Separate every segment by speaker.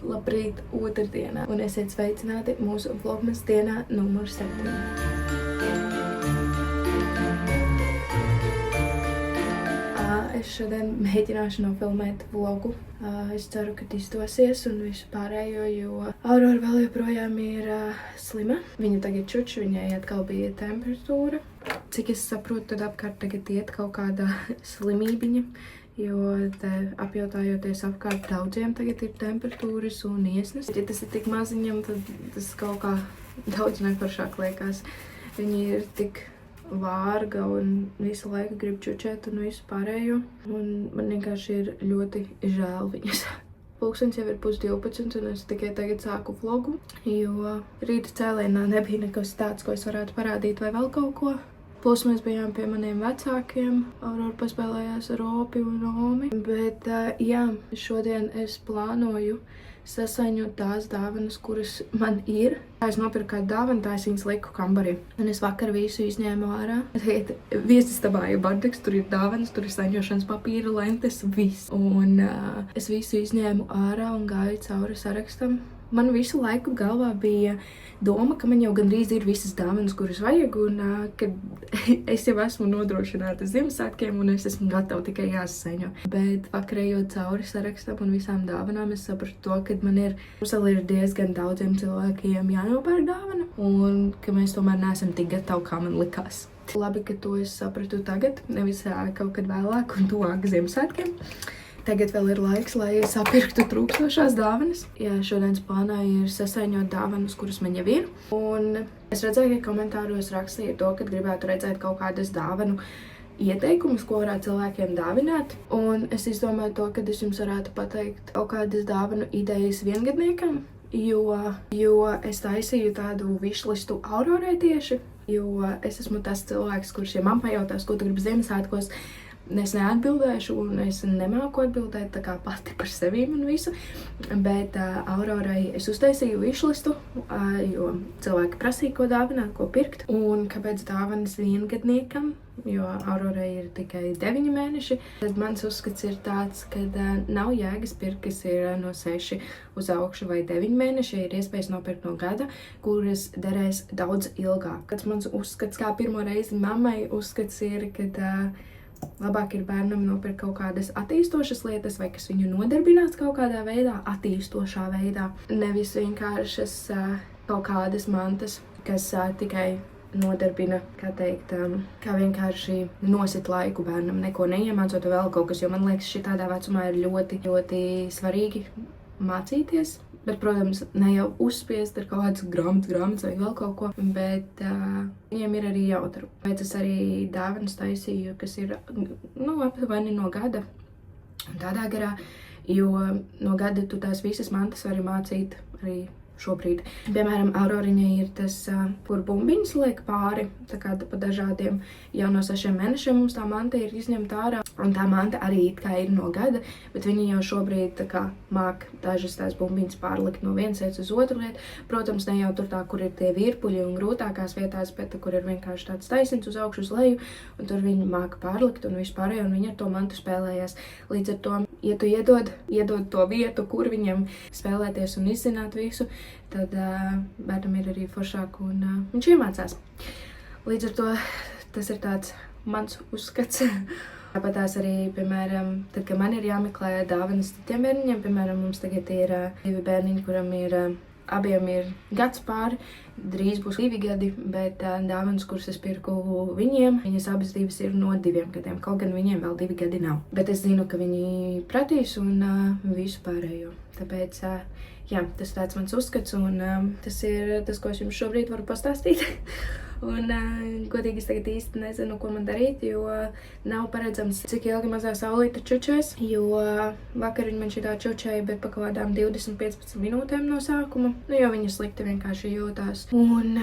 Speaker 1: Labrīt otrdienā un esiet sveicināti mūsu vlogmas dienā numur 7. Es šodien mēģināšu nofilmēt vlogu. Es ceru, ka izdosies un visu pārējo, jo Aurora vēl joprojām ir slima. Viņa tagad čuč, viņai atkal bija temperatūra. Cik es saprotu, tad apkārt tagad iet kaut kāda slimībiņa, jo te apjautājoties apkārt daudziem tagad ir temperatūras un iesnas. Ja tas ir tik maziņam, tad tas kaut kā daudz neforšāk liekas. Viņi ir tik vārga un visu laiku grib čučēt un visu pārējo. Un man vienkārši ir ļoti žēl viņas. Pulkstenis jau ir 11:30 un es tikai tagad sāku vlogu, jo rīta cēlienā nebija nekas tāds, ko es varētu parādīt vai vēl kaut ko. Plus mēs bijām pie maniem vecākiem. Aurora paspēlējās ar Opi un Omi. Bet jā, šodien es plānoju sasaņot tās dāvanas, kuras man ir. Es nopirku kādu dāvanu, tā es viņas liku kambarī. Un es vakar visu izņēmu ārā. Tagad viesistabā ir bardeks, tur ir dāvanas, tur ir saņošanas papīra, lentes, viss. Un es visu izņēmu ārā un gāju cauri sarakstam. Man visu laiku galvā bija doma, ka man jau gandrīz ir visas dāvanas, kuras vajag, un ka es jau esmu nodrošināta Ziemassvētkiem, un es esmu gatava tikai jāsasaņo. Bet vakarējot cauri sarakstam un visām dāvanām, es sapratu to, ka mums vēl ir diezgan daudziem cilvēkiem jānopērk dāvana, un ka mēs tomēr neesam tik gatavi, kā man likās. Labi, ka to es sapratu tagad, nevis kaut kad vēlāk un tuvāk Ziemassvētkiem. Tagad vēl ir laiks, lai sapirktu trūkstošās dāvanas. Jā, šodienas plānā ir sasaņot dāvanas, kuras man jau ir. Un es redzēju, ka komentāros rakstīja to, ka gribētu redzēt kaut kādas dāvanu ieteikumus, ko varētu cilvēkiem dāvināt. Un es izdomāju to, ka es jums varētu pateikt kaut kādas dāvanu idejas viengadniekam, jo es taisīju tādu wishlistu Aurorai tieši, jo es esmu tas cilvēks, kurš, ja man pajautās, ko tu gribi Ziemassvētkos, es neatbildēšu un es nemāku atbildēt tā kā pati par sevīm un visu, bet Aurorai es uztaisīju wishlistu, jo cilvēki prasīja, ko dāvināt, ko pirkt. Un kāpēc dāvanas viengadniekam, jo Aurorai ir tikai 9 mēneši, tad mans uzskats ir tāds, ka nav jēgas pirkt, kas ir no 6 uz augšu vai 9 mēneši, ir iespējas nopirkt no gada, kuras derēs daudz ilgāk. Kāds mans uzskats, kā pirmo reizi mammai uzskats ir, ka labāk ir bērnam nopirkt kaut kādas attīstošas lietas, vai kas viņu nodarbinās kaut kādā veidā, attīstošā veidā. Nevis vienkāršas kaut kādas mantas, kas tikai nodarbina, kā vienkārši nosit laiku bērnam, neko neiemācot vēl kaut kas, jo man liekas, šitādā vecumā ir ļoti, ļoti svarīgi mācīties. Bet, protams, ne jau uzspiest ar kaut kādas grāmatas vai vēl kaut ko, bet viņiem ir arī jautru. Pēc es arī dāvanas taisīju, kas ir, aptuveni no gada un tādā garā, jo no gada tu tās visas mantas vari mācīt arī šobrīd. Piemēram, Auroriņai ir tas, kur bumbiņas liek pāri, tā kā pa dažādiem jau no 6 mēnešiem mums tā manta ir izņemta ārā, un tā manta arī it kā ir no gada, bet viņi jau šobrīd tā kā māk dažas tās bumbiņas pārlikt no vienas vietas uz otru lietu. Protams, ne jau tur tā, kur ir tie virpuļi un grūtākās vietās, bet kur ir vienkārši tāds taisins uz augšu, uz leju, un tur viņi māk pārlikt un vispārējo, un viņi ar to mantu spēlējās. Līdz ar to, ja tu iedod to vietu, kur viņam spēlēties un izzināt visu, tad bērnam ir arī foršāk un viņš iemācās. Līdz ar to tas ir tāds mans uzskats. Tāpat tās arī, piemēram, tad, kad man ir jāmeklē dāvanas citiem bērniņiem, piemēram, mums tagad ir 2 bērniņi, kuram ir abiem ir gads pāri, drīz būs 2 gadi, bet dāvanas, kuras es pirku viņiem, viņas abas divas ir no 2 gadiem, kaut gan viņiem vēl 2 gadi nav. Bet es zinu, ka viņi pratīs un visu pārējo. Tāpēc, jā, tas ir tāds mans uzskats un tas ir tas, ko es jums šobrīd varu pastāstīt. Un, godīgi, es tagad īsti nezinu, ko man darīt, jo nav paredzams, cik ilgi mazā saulīte čučēs, jo vakar viņa man šitā čučēja, bet pa kaut kādām 20-15 minūtēm no sākuma, jo viņa slikti vienkārši jūtās. Un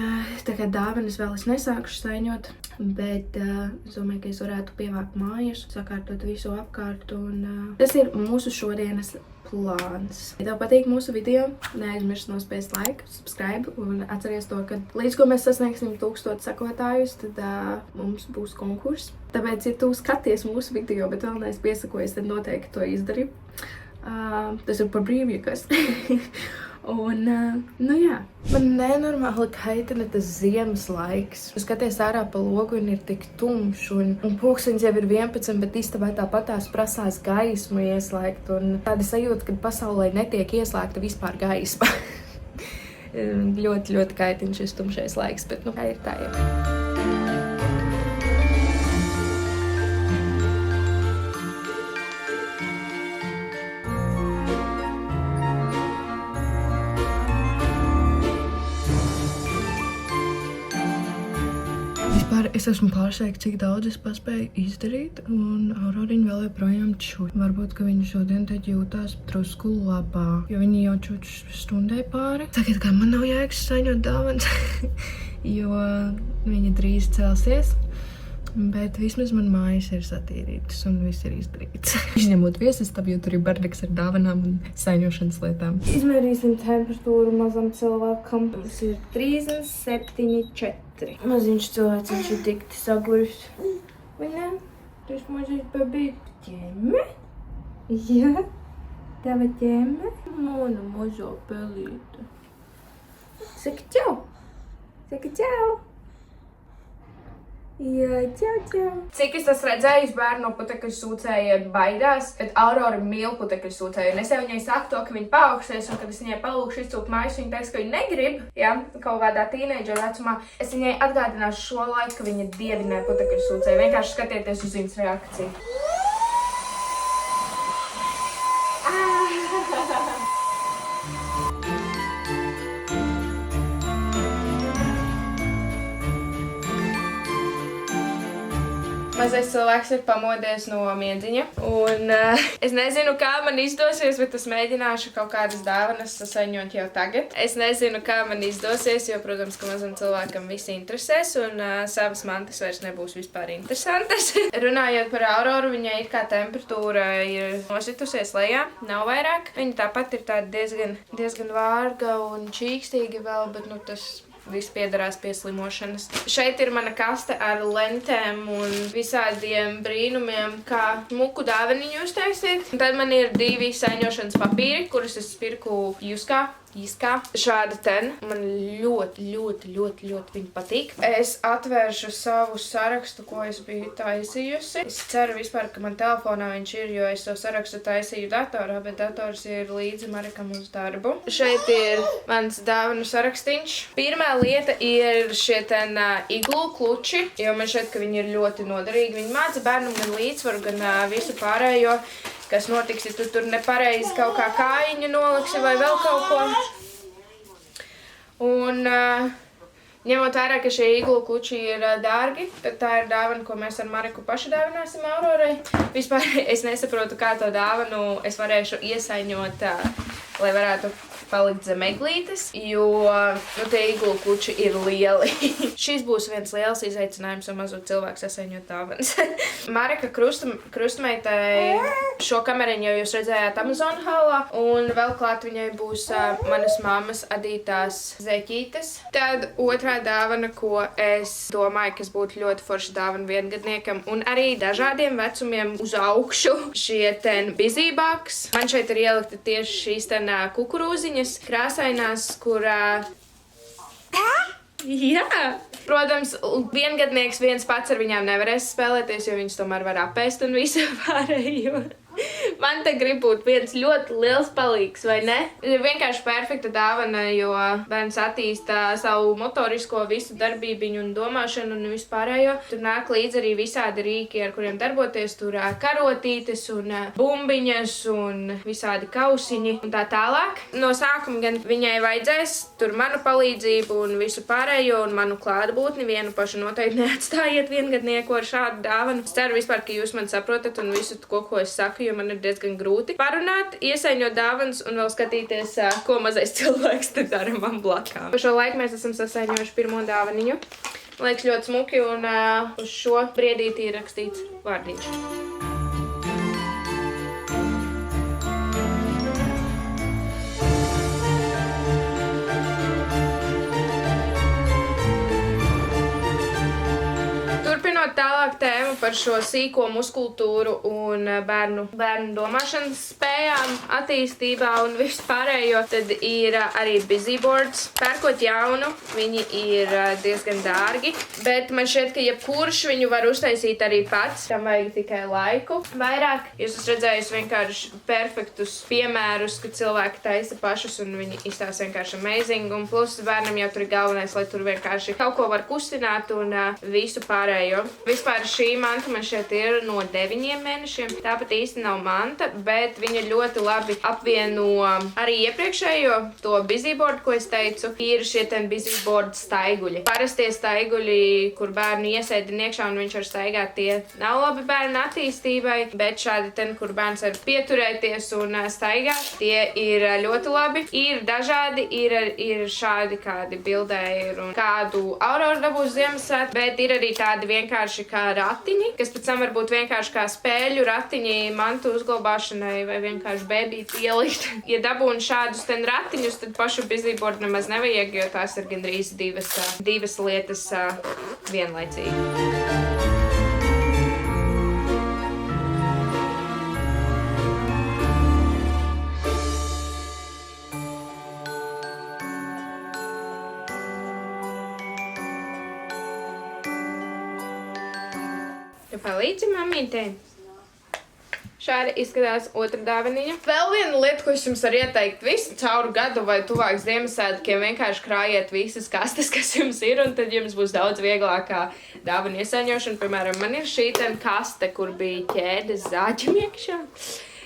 Speaker 1: tā kā dāvanas vēl es nesākušu saņot, bet es domāju, ka es varētu pievākt mājas, sakārtot visu apkārt, un tas ir mūsu šodienas plāns. Ja tev patīk mūsu video, neaizmirst nospiest like, subscribe un atceries to, ka līdz ko mēs sasniegsim 1000 sekotājus, tad mums būs konkurss. Tāpēc, ja tu skaties mūsu video, bet vēl neesi piesakojies, tad noteikti to izdari. Tas ir par brīvu, ja kas. Un, nu jā, man nenormāli kaitina tas ziemas laiks. Skaties ārā pa logu un ir tik tumšs, un pulkstenis jau ir 11, bet istabā tāpatās prasās gaismu ieslēgt, un tāda sajūta, ka pasaulē netiek ieslēgta vispār gaisma. Ļoti, ļoti kaitina šis tumšais laiks, bet nu kā ir tā jau. Es esmu pārsteigta, cik daudz es paspēju izdarīt, un Auroriņa vēl joprojām čuč. Varbūt, ka viņa šodien te jūtās drusku labāk, jo viņa jau čuč stundai pāri. Sakiet, kā man nav jēgas saņot dāvanas, jo viņa drīz celsies. Bet vismaz man mājas ir satīrītas un viss ir izdarīts. Izņemot viesistabu, jo tur ir bardaks ar dāvanām un saņošanas lietām. Izmērīsim temperatūru mazam cilvēkam. Tas ir 37,4. Maziņš cilvēks viņš ir tikti saguris. Vai ne? Tu esi mazīt babīt. Ķeme? Jā? Tava ķeme? Mana mazo pelīte. Saka čau! Saka čau! Jā, čau, čau. Cik es esmu redzējis bērnu no putekļu sūcējiem baidās, bet Aurora mīl putekļu sūcēju. Un es jau viņai saku to, ka viņa paaugstēs, un kad es viņai palūkšu izcūt mājas, viņa teiks, ka viņa negrib, jā, kaut kādā tīneidžera vecumā. Es viņai atgādināšu šo laiku, ka viņa dievinē putekļu sūcēju. Vienkārši skatieties uz viņas reakciju. Mazais cilvēks ir pamodies no miedziņa, un es nezinu, kā man izdosies, bet es mēģināšu kaut kādas dāvanas sasaņot jau tagad. Es nezinu, kā man izdosies, jo, protams, ka mazam cilvēkam visi interesēs, un savas mantas vairs nebūs vispār interesantas. Runājot par Auroru, viņai ir kā temperatūra ir nositusies lejā, nav vairāk. Viņa tāpat ir tāda diezgan vārga un čīkstīga vēl, bet, nu, tas viss piedarās pie slimošanas. Šeit ir mana kaste ar lentēm un visādiem brīnumiem, kā smuku dāvaniņu uztaisīt. Un tad man ir 2 saiņošanas papīri, kurus es pirku Juskā. Šāda ten. Man ļoti viņa patīk. Es atvēršu savu sarakstu, ko es biju taisījusi. Es ceru vispār, ka man telefonā viņš ir, jo es to sarakstu taisīju datorā, bet dators ir līdzi Marekam uz darbu. Šeit ir mans dāvanu sarakstīņš. Pirmā lieta ir šie ten iglu kluči, jo man šeit, ka viņi ir ļoti noderīgi. Viņi māca bērnam gan līdzsvaru, gan visu pārējo. Kas notiks, ja tu tur nepareizi kaut kā kājiņu noliksi vai vēl kaut ko. Un ņemot vērā, ka šie iglu kluči ir dārgi, tad tā ir dāvana, ko mēs ar Mareku paši dāvināsim Aurorai. Vispār es nesaprotu, kā to dāvanu es varēšu iesaiņot, lai varētu palikt zem eglītes, jo tie iglu kluči ir lieli. Šis būs viens liels izaicinājums, un mazo cilvēku sasaiņot dāvanas. Mareka krustmeitai šo kameriņu jau jūs redzējāt Amazon haulā, un vēl klāt viņai būs manas mammas adītās zeķītes. Tad otrā dāvana, ko es domāju, kas būtu ļoti forša dāvana viengadniekam, un arī dažādiem vecumiem uz augšu, šie ten bizīboks. Man šeit ir ielikta tieši šīs ten kukurūziņas, krāsainās, kurā... Jā! Protams, viengadnieks viens pats ar viņām nevarēs spēlēties, jo viņas tomēr var apēst un visu pārējo. Man te grib būt viens ļoti liels palīgs, vai ne? Ir vienkārši perfekta dāvana, jo bērns attīsta savu motorisko visu darbībiņu un domāšanu un vispārējo. Tur nāk līdz arī visādi rīki, ar kuriem darboties. Tur karotītes un bumbiņas un visādi kausiņi un tā tālāk. No sākuma gan viņai vajadzēs tur manu palīdzību un visu pārējo un manu klātbūtni. Vienu pašu noteikti neatstājiet viengadnieku ar šādu dāvanu. Es ceru vispār, ka jūs man saprotat un visu ko es saku, jo man ir diezgan grūti parunāt, iesaiņot dāvanas un vēl skatīties, ko mazais cilvēks te dara man blakām. Pa šo laiku mēs esam sasaiņojuši pirmo dāvaniņu. Man liekas ļoti smuki un uz šo briedīti ir rakstīts vārdiņš. Tālāk tēmu par šo sīko muskultūru un bērnu domāšanas spējām, attīstībā un vispārējo, tad ir arī busyboards. Pērkot jaunu, viņi ir diezgan dārgi, bet man šķiet, ka jebkurš viņu var uztaisīt arī pats. Tam vajag tikai laiku. Vairāk jūs esat redzējusi vienkārši perfektus piemērus, ka cilvēki taisa pašus un viņi izstāsta vienkārši amazing. Un plus bērnam jau tur ir galvenais, lai tur vienkārši kaut ko var kustināt un visu pārējo. Vispār šī manta man šeit ir no 9 mēnešiem. Tāpat īsti nav manta, bet viņa ļoti labi apvieno arī iepriekšējo to busyboard, ko es teicu. Ir šie ten busyboard staiguļi. Parastie staiguļi, kur bērnu iesēdina iekšā un viņš var staigāt, tie nav labi bērnu attīstībai, bet šādi ten, kur bērns var pieturēties un staigāt, tie ir ļoti labi. Ir dažādi, ir šādi kādi bildē ir un kādu Aurora dabūs Ziemassvētku, bet ir arī tādi vienkārši kā ratiņi, kas pēc tam varbūt vienkārši kā spēļu ratiņi mantu uzglabāšanai vai vienkārši bēbīti ielikt. Ja dabūn šādus ten ratiņus, tad pašu busyboard nemaz nevajag, jo tās ir gandrīz divas lietas vienlaicīgi. Palīdzi mammītei. Šādi izskatās otra dāvaniņa. Vēl viena lieta, ko es jums varu ieteikt visu cauru gadu vai tuvāk Ziemassvētkiem, vienkārši krājiet visas kastes, kas jums ir, un tad jums būs daudz vieglākā dāvana iesaiņošana. Piemēram, man ir šī ten kaste, kur bija ķēdes zāģim iekšā.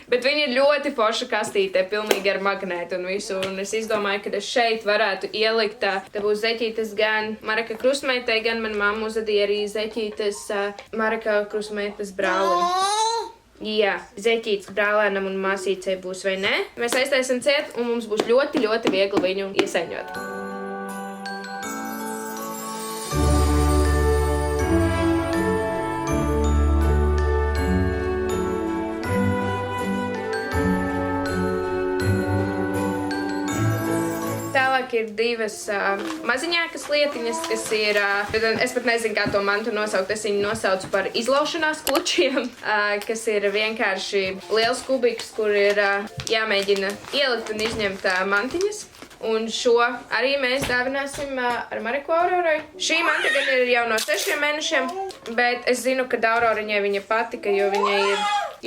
Speaker 1: Bet viņa ir ļoti forša kastīte, pilnīgi ar magnētu un visu. Un es izdomāju, ka es šeit varētu ielikt, te būs zeķītes gan Mareka krustmeitei, gan man mamma uzadīja arī zeķītes Mareka krustmeitas brālim. Jā, zeķītes brālēnam un māsīcei būs, vai ne? Mēs aiztaisim ciet un mums būs ļoti, ļoti viegli viņu iesaiņot. Ir divas maziņākas lietiņas, kas ir, es pat nezinu, kā to mantu nosaukt, es viņu nosaucu par izlaušanās klučiem, kas ir vienkārši liels kubiks, kur ir jāmēģina ielikt un izņemt mantiņas. Un šo arī mēs dāvināsim ar Mareku Aurorai. Šī manta gan ir jau no 6 mēnešiem, bet es zinu, ka Auroriņai viņa patika, jo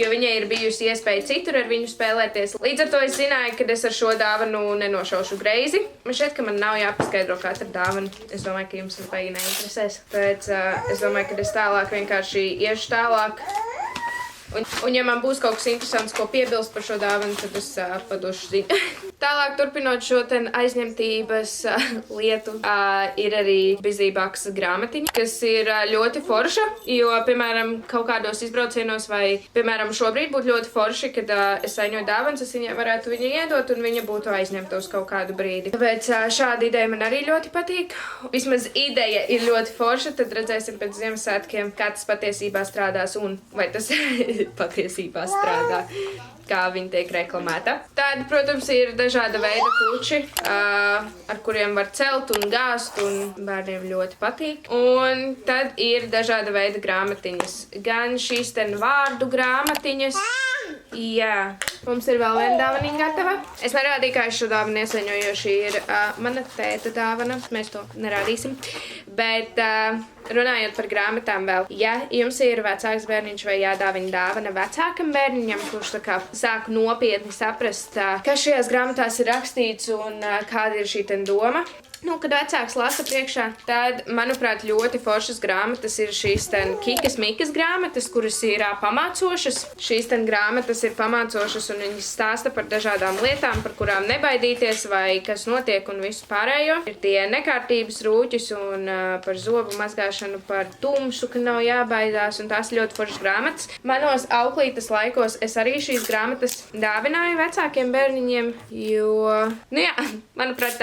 Speaker 1: viņai ir bijusi iespēja citur ar viņu spēlēties. Līdz ar to es zināju, ka es ar šo dāvanu nenošaušu greizi. Man šķiet, ka man nav jāpaskaidro katra dāvana. Es domāju, ka jums tas baigi neinteresēs. Tāpēc es domāju, ka es tālāk vienkārši iešu tālāk. Un ja man būs kaut kas interesants, ko piebilst par šo dāvanu, tad es padošu ziņu. Tālāk, turpinot šo ten aizņemtības lietu, ir arī Busybox grāmatiņa, kas ir ļoti forša, jo, piemēram, kaut kādos izbraucienos vai, piemēram, šobrīd būtu ļoti forši, kad es saņoju dāvanas, es viņai varētu viņu iedot un viņa būtu aizņemta uz kaut kādu brīdi. Tāpēc šāda ideja man arī ļoti patīk. Vismaz ideja ir ļoti forša, tad redzēsim pēc Ziemassvētkiem, kā tas patiesībā strādās un vai tas patiesībā strādā, kā viņa tiek reklamēta. Tādi, protams, ir dažāda veida kluči, ar kuriem var celt un gāzt, un bērniem ļoti patīk. Un tad ir dažāda veida grāmatiņas. Gan šīs ten vārdu grāmatiņas. Jā, mums ir vēl viena dāvaniņa gatava. Es nerādīju, kā es šo dāvanu iesaiņoju, jo šī ir mana tēta dāvana. Mēs to nerādīsim. Bet runājot par grāmatām vēl, ja jums ir vecāks bērniņš vai jādāvina dāvana vecākam bērniņam, kurš tā kā sāk nopietni saprast, kas šajās grāmatās ir rakstīts un kāda ir šī ten doma, kad vecāks lasa priekšā, tad, manuprāt, ļoti foršas grāmatas ir šīs ten Kikas Mikas grāmatas, kuras ir pamācošas. Šīs ten grāmatas ir pamācošas un viņas stāsta par dažādām lietām, par kurām nebaidīties vai kas notiek un visu pārējo. Ir tie nekārtības rūķis un par zobu mazgāšanu, par tumsu, ka nav jābaidās, un tās ļoti foršas grāmatas. Manos auklītes laikos es arī šīs grāmatas dāvināju vecākiem bērniņiem, jo, manuprāt,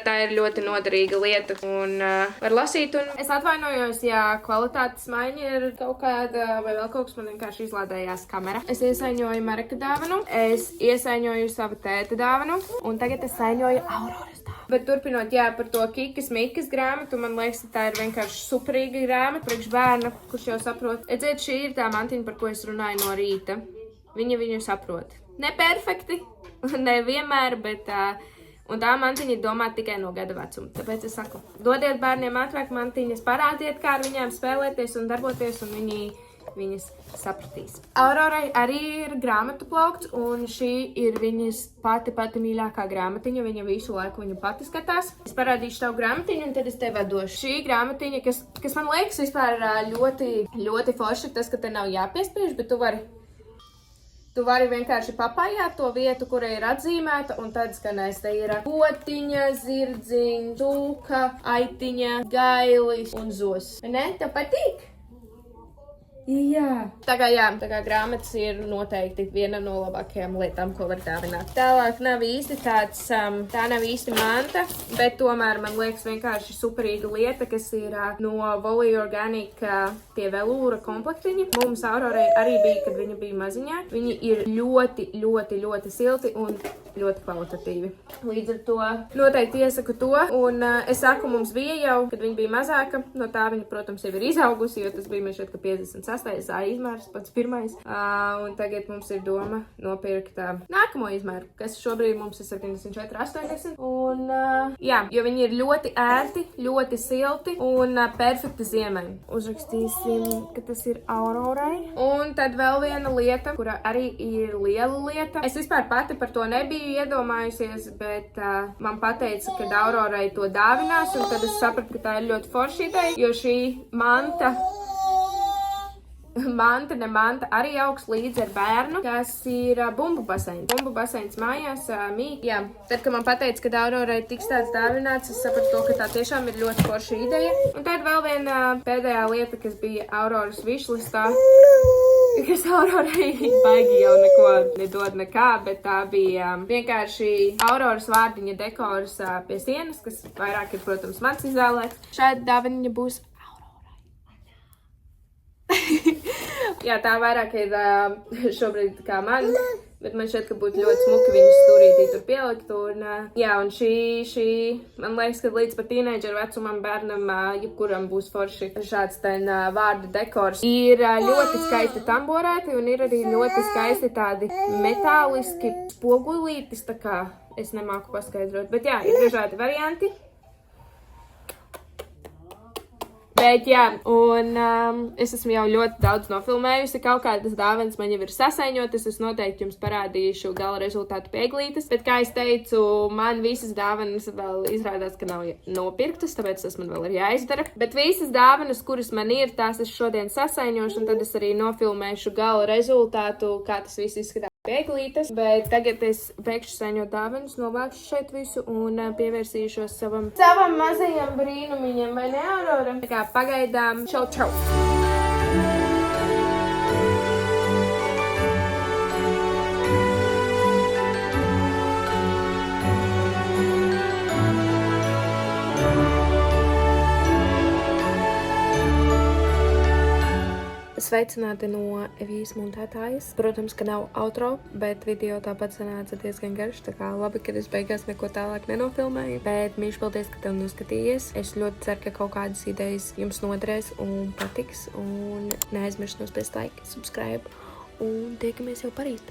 Speaker 1: tā ir ļoti noderīga lieta un var lasīt. Un es atvainojos, ja kvalitātes maiņa ir kaut kāda vai vēl kaut kas, man vienkārši izlādējās kamera. Es iesaiņoju Mareka dāvanu, es iesaiņoju savu tēta dāvanu un tagad es saiņoju Auroras dāvanu. Bet turpinot, jā, par to Kikas Mikas grāmatu, man liekas, tā ir vienkārši superīga grāmata priekš bērna, kurš jau saprot. Redziet, šī ir tā mantiņa, par ko es runāju no rīta. Viņa viņu saprot. Ne perfekti, ne vienmēr, bet un tā mantiņa ir domāta tikai no gada vecuma. Tāpēc es saku, dodiet bērniem ātrāk mantiņas, parādiet, kā ar viņām spēlēties un darboties, un viņas sapratīs. Aurorai arī ir grāmatu plaukts, un šī ir viņas pati mīļākā grāmatiņa. Viņa visu laiku viņu pati skatās. Es parādīšu tavu grāmatiņu, un tad es tev vadošu. Šī grāmatiņa, kas man liekas vispār ļoti forši, tas, ka te nav jāpiespiež, bet tu vari vienkārši papājāt to vietu, kura ir atzīmēta, un tad skanēs, te ir potiņa, zirdziņa, tulka, aitiņa, gailis un zos. Ne? Tev patīk? Jā. Tā kā grāmatas ir noteikti viena no labākajām lietām, ko var dāvināt. Tālāk nav īsti tā nav īsti manta, bet tomēr man liekas vienkārši superīga lieta, kas ir no Volley Organic tie velūra komplektiņi. Mums Aurorai arī bija, kad viņa bija maziņā. Viņi ir ļoti silti un ļoti kvalitatīvi. Līdz ar to noteikti iesaku to, un es saku, mums bija jau, kad viņa bija mazāka, no tā viņa, protams, jau ir izaugusi, jo tas bija šeit, ka 56. izmērs, pats pirmais, un tagad mums ir doma nopirkt nākamo izmēru, kas šobrīd mums ir 74, 80, un jā, jo viņi ir ļoti ērti, ļoti silti un perfekti ziemai. Uzrakstīsim, ka tas ir Aurorai. Un tad vēl viena lieta, kura arī ir liela lieta. Es vispār pati par to nebiju iedomājusies, bet man pateica, ka Aurorai to dāvinās, un tad es sapratu, ka tā ir ļoti forša ideja, jo šī manta arī augs līdz ar bērnu, kas ir bumbu baseins. Bumbu baseins mājās, jā. Tad, kad man pateica, ka Aurorai tiks tāds dāvināts, es sapratu to, ka tā tiešām ir ļoti forša ideja. Un tad vēl viena pēdējā lieta, kas bija Auroras wishlistā, kas Aurorai baigi jau neko nedod nekā, bet tā bija vienkārši Auroras vārdiņa dekors pie sienas, kas vairāk ir, protams, mans izvēlēts. Šāda dāvaniņa būs Jā, tā vairāk ir šobrīd kā man, bet man šķiet, ka būtu ļoti smuki viņas stūrītī tur pielikt. Un, jā, un šī, man liekas, ka līdz pat tīneidžeru vecumam bērnam, jebkuram būs forši šāds vārdu dekors. Ir ļoti skaisti tamborēti un ir arī ļoti skaisti tādi metāliski spogulītis, tā kā es nemāku paskaidrot. Bet jā, ir dažādi varianti. Bet jā, un es esmu jau ļoti daudz nofilmējusi, kaut kādas dāvanas man jau ir sasaiņotas, es noteikti jums parādīšu gala rezultātu pieglītes, bet kā es teicu, man visas dāvanas vēl izrādās, ka nav nopirktas, tāpēc tas man vēl ir jāizdara. Bet visas dāvanas, kuras man ir, tās es šodien sasaiņošu, un tad es arī nofilmēšu gala rezultātu, kā tas viss izskatās. Pieglītes, bet tagad es beigšu saņot dāvanas, novākšu šeit visu un pievērsīšos savam mazajam brīnumiņam, vai ne, Aurora? Tā kā pagaidām, čau! Sveicināti no Evijas montētājas. Protams, ka nav outro, bet video tāpat sanāca diezgan garš, tā kā labi, ka es beigās neko tālāk nenofilmēju. Bet mīļš paldies, ka tev noskatījies. Es ļoti ceru, ka kaut kādas idejas jums noderēs un patiks. Un neaizmirst nospiest like, subscribe un tiekamies jau parīt.